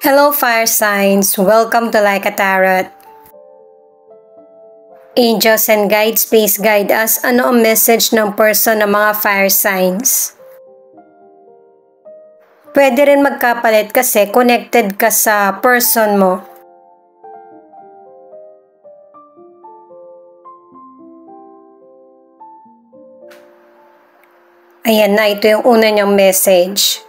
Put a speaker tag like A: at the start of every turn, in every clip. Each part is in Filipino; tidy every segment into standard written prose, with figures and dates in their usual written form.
A: Hello fire signs, welcome to Like a Tarot. Angels and guides, please guide us. Ano ang message ng person ng mga fire signs? Pwede rin magkapalit kasi connected ka sa person mo. Ayan na, ito yung una niyang message.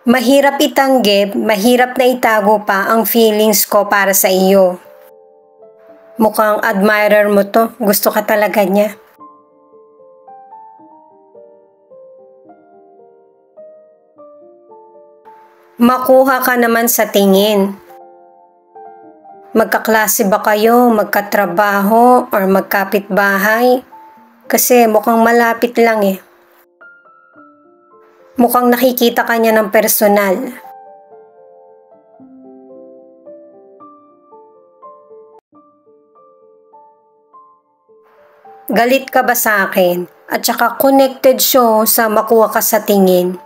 A: Mahirap itanggi, mahirap na itago pa ang feelings ko para sa iyo. Mukhang admirer mo to, gusto ka talaga niya. Makuha ka naman sa tingin. Magkaklase ba kayo, magkatrabaho, or magkapitbahay? Kasi mukhang malapit lang eh. Mukhang nakikita ka niya ng personal. Galit ka ba sa akin? At saka connected siya sa makuha ka sa tingin.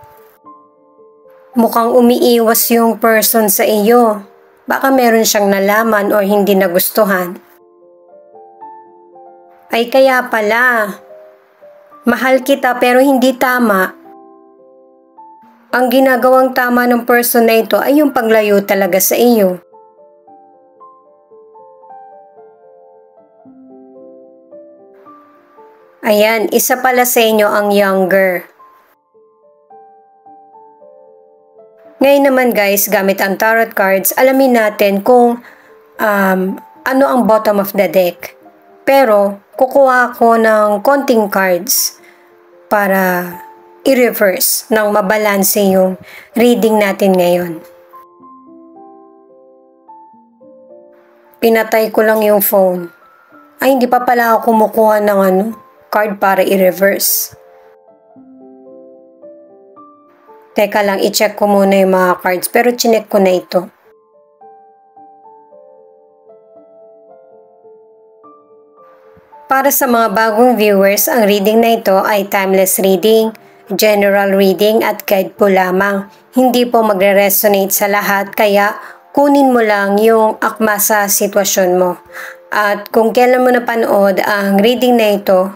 A: Mukhang umiiwas yung person sa iyo. Baka meron siyang nalaman o hindi nagustuhan. Ay kaya pala. Mahal kita pero hindi tama. Ang ginagawang tama ng person na ito ay yung paglayo talaga sa iyo. Ayan, isa pala sa inyo ang younger. Ngayon naman guys, gamit ang tarot cards, alamin natin kung ano ang bottom of the deck. Pero, kukuha ako ng konting cards para i-reverse nang mabalanse yung reading natin ngayon. Pinatay ko lang yung phone. Ay, hindi pa pala ako kumukuha ng card para i-reverse. Teka lang, i-check ko muna yung mga cards pero chinek ko na ito. Para sa mga bagong viewers, ang reading na ito ay timeless reading, general reading at guide po lamang. Hindi po magre-resonate sa lahat kaya kunin mo lang yung akma sa sitwasyon mo. At kung kailan mo napanood ang reading na ito,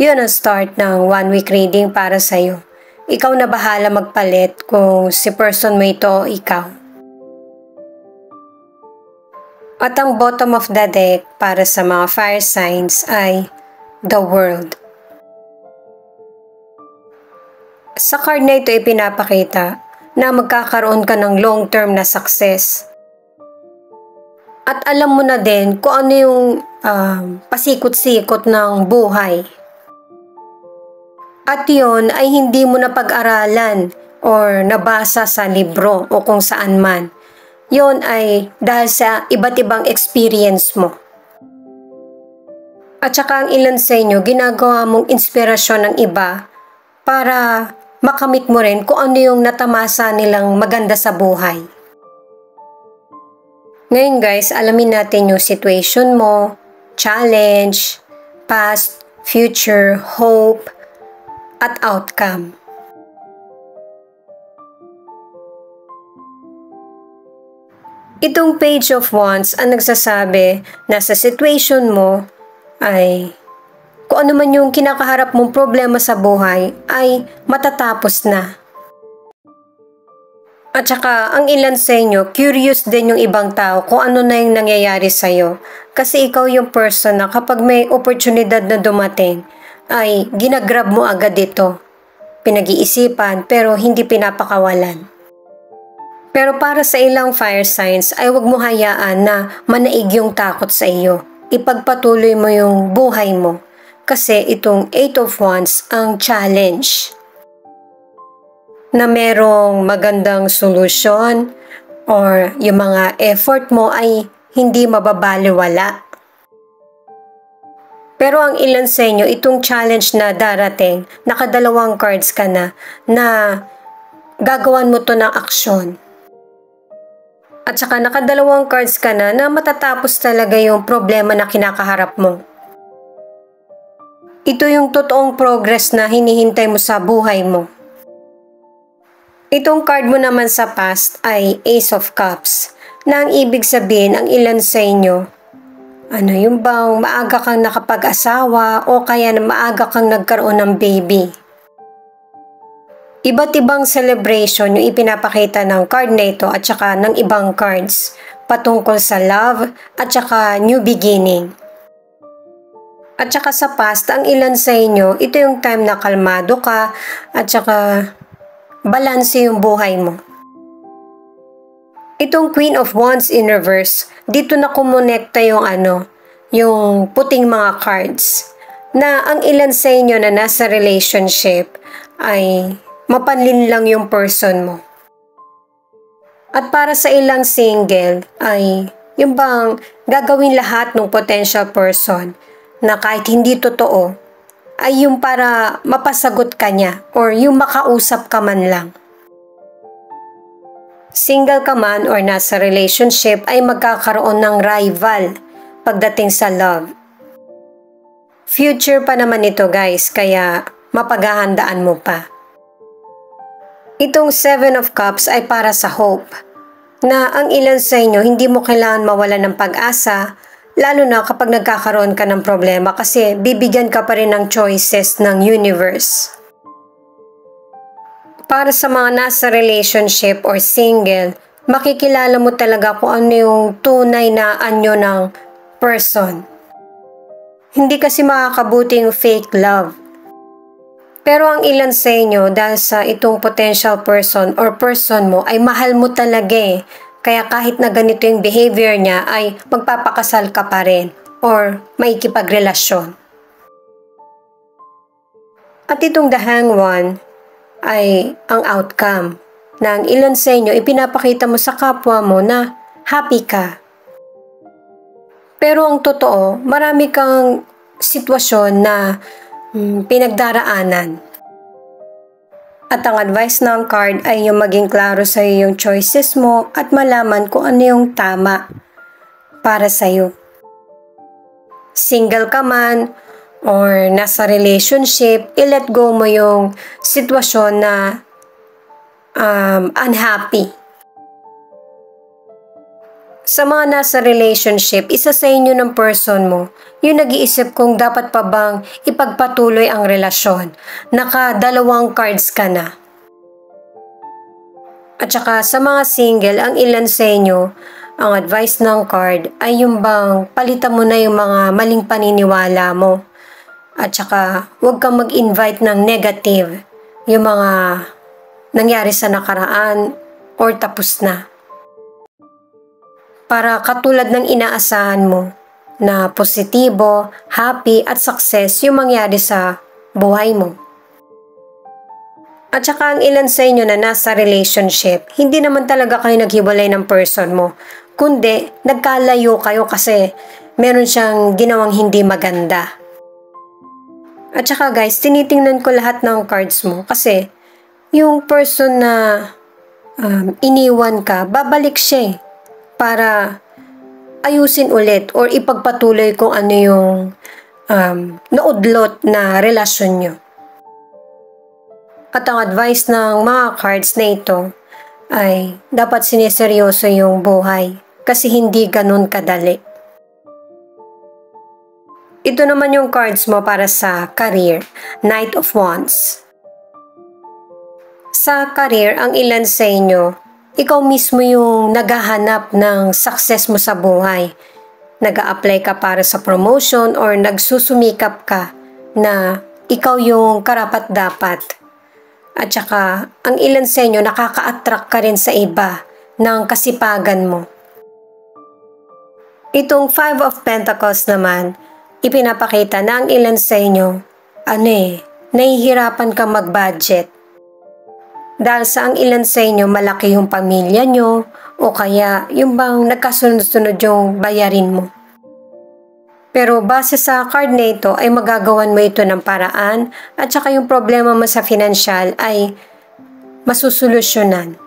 A: yun ang start ng 1 week reading para sa'yo. Ikaw na bahala magpalit kung si person mo ito o ikaw. At ang bottom of the deck para sa mga fire signs ay the World. Sa card na ito ipinapakita na magkakaroon ka ng long-term na success. At alam mo na din kung ano yung pasikot-sikot ng buhay. At yun ay hindi mo na pag-aralan or nabasa sa libro o kung saan man. Yun ay dahil sa iba't ibang experience mo. At saka ang ilan sa inyo ginagawa mong inspirasyon ng iba para makamit mo rin kung ano yung natamasa nilang maganda sa buhay. Ngayon guys, alamin natin yung situation mo, challenge, past, future, hope, at outcome. Itong Page of Wands ang nagsasabi na sa situation mo ay kung ano man yung kinakaharap mong problema sa buhay ay matatapos na. At saka ang ilan sa inyo, curious din yung ibang tao kung ano na yung nangyayari sa'yo. Kasi ikaw yung person na kapag may oportunidad na dumating, ay ginagrab mo agad ito. Pinag-iisipan pero hindi pinapakawalan. Pero para sa ilang fire signs ay huwag mo hayaan na manaig yung takot sa iyo. Ipagpatuloy mo yung buhay mo. Kasi itong 8 of Wands ang challenge. Na merong magandang solusyon or yung mga effort mo ay hindi mababaliwala. Pero ang ilan sa inyo, itong challenge na darating, nakadalawang cards ka na gagawan mo to ng aksyon. At saka nakadalawang cards ka na matatapos talaga yung problema na kinakaharap mo. Ito yung totoong progress na hinihintay mo sa buhay mo. Itong card mo naman sa past ay Ace of Cups, na ang ibig sabihin ang ilan sa inyo, yung bang maaga kang nakapag-asawa o kaya na maaga kang nagkaroon ng baby. Iba't ibang celebration yung ipinapakita ng card na ito at saka ng ibang cards patungkol sa love at saka new beginning. At saka sa past, ang ilan sa inyo, ito yung time na kalmado ka at saka balanse yung buhay mo. Itong Queen of Wands in reverse, dito na kumonekta yung yung puting mga cards na ang ilan sa inyo na nasa relationship ay mapanlin lang yung person mo. At para sa ilang single ay yung bang gagawin lahat ng potential person na kahit hindi totoo ay yung para mapasagot ka niya or yung makausap ka man lang. Single ka man or nasa relationship ay magkakaroon ng rival pagdating sa love. Future pa naman ito guys, kaya mapaghahandaan mo pa. Itong Seven of Cups ay para sa hope, na ang ilan sa inyo hindi mo kailangan mawala ng pag-asa, lalo na kapag nagkakaroon ka ng problema kasi bibigyan ka pa rin ng choices ng universe. Para sa mga nasa relationship or single, makikilala mo talaga kung ano yung tunay na anyo ng person. Hindi kasi makakabuting fake love. Pero ang ilan sa inyo dahil sa itong potential person or person mo ay mahal mo talaga eh. Kaya kahit na ganito yung behavior niya ay magpapakasal ka pa rin or maikipagrelasyon. At itong the Hanged One ay ang outcome na ang ilan sa inyo ipinapakita mo sa kapwa mo na happy ka. Pero ang totoo, marami kang sitwasyon na pinagdaraanan. At ang advice ng card ay yung maging klaro sa iyo yung choices mo at malaman kung ano yung tama para sa iyo. Single ka man or nasa relationship, i-let go mo yung sitwasyon na unhappy. Sa mga nasa relationship, isa sa inyo ng person mo, yung nag-iisip kung dapat pa bang ipagpatuloy ang relasyon. Naka-2 cards ka na. At saka sa mga single, ang ilan sa inyo, ang advice ng card ay yung bang palitan mo na yung mga maling paniniwala mo. At saka huwag kang mag-invite ng negative, yung mga nangyari sa nakaraan or tapos na. Para katulad ng inaasahan mo na positibo, happy at success yung mangyari sa buhay mo. At saka ang ilan sa inyo na nasa relationship, hindi naman talaga kayo naghiwalay ng person mo, kundi nagkalayo kayo kasi meron siyang ginawang hindi maganda. At saka guys, tinitingnan ko lahat ng cards mo kasi yung person na iniwan ka, babalik siya eh. Para ayusin ulit or ipagpatuloy kung ano yung naudlot na relasyon nyo. At ang advice ng mga cards na ito ay dapat sineseryoso yung buhay kasi hindi ganun kadali. Ito naman yung cards mo para sa career, Knight of Wands. Sa career, ang ilan sa inyo, ikaw mismo yung naghahanap ng success mo sa buhay. Nag-a-apply ka para sa promotion or nagsusumikap ka na ikaw yung karapat-dapat. At saka, ang ilan sa inyo nakaka-attract ka rin sa iba ng kasipagan mo. Itong 5 of Pentacles naman, ipinapakita na ang ilan sa inyo, nahihirapan ka mag-budget. Dahil sa ang ilan sa inyo malaki yung pamilya nyo o kaya yung bang nagkasunod-sunod yung bayarin mo. Pero base sa card na ito ay magagawan mo ito ng paraan at saka yung problema mo sa financial ay masusolusyonan.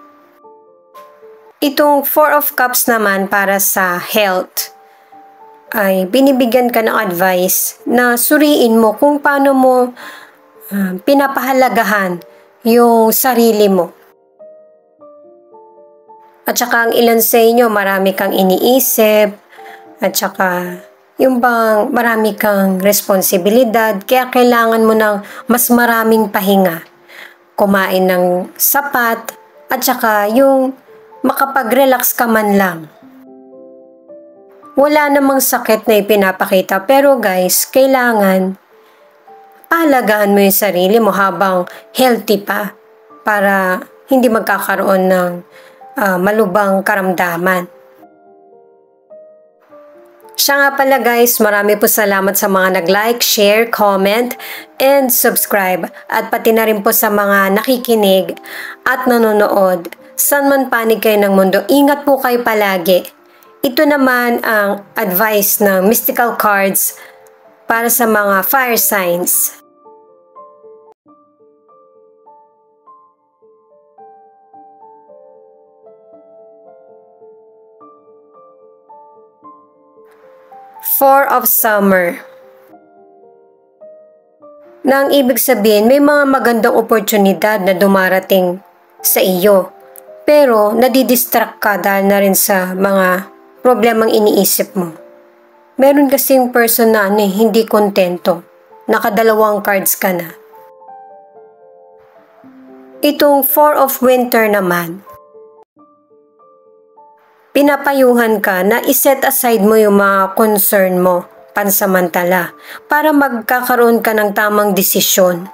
A: Itong 4 of Cups naman para sa health. ay binibigyan ka ng advice na suriin mo kung paano mo pinapahalagahan yung sarili mo. At saka ang ilan sa inyo, marami kang iniisip, at saka yung bang marami kang responsibilidad, kaya kailangan mo ng mas maraming pahinga. Kumain ng sapat, at saka yung makapag-relax ka man lang. Wala namang sakit na ipinapakita, pero guys, kailangan pahalagahan mo yung sarili mo habang healthy pa para hindi magkakaroon ng malubhang karamdaman. Siya nga pala guys, marami po salamat sa mga nag-like, share, comment, and subscribe. At pati na rin po sa mga nakikinig at nanonood. San man panig kayo ng mundo, ingat po kayo palagi. Ito naman ang advice ng mystical cards para sa mga fire signs. Four of Summer. Na ang ibig sabihin, may mga magandang oportunidad na dumarating sa iyo. Pero nadidistract ka dahil na rin sa mga problemang iniisip mo. Meron kasing person na hindi kontento. Nakadalawang cards ka na. Itong Four of Winter naman, pinapayuhan ka na iset aside mo yung mga concern mo pansamantala para magkakaroon ka ng tamang desisyon.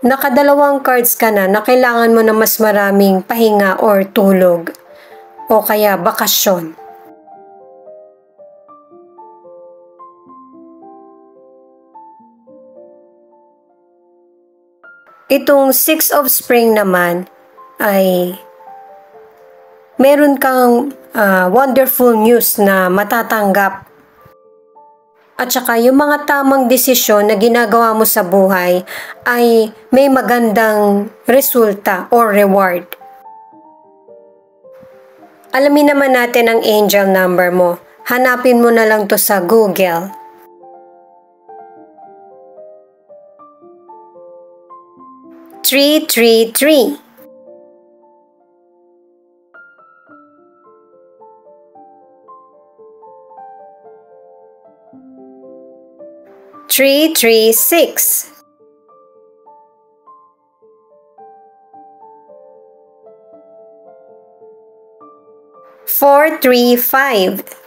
A: Nakadalawang cards ka na kailangan mo na mas maraming pahinga or tulog o kaya bakasyon. Itong Six of Spring naman ay meron kang wonderful news na matatanggap. At saka yung mga tamang desisyon na ginagawa mo sa buhay ay may magandang resulta or reward. Alamin naman natin ang angel number mo. Hanapin mo na lang to sa Google. Three, 336. 435.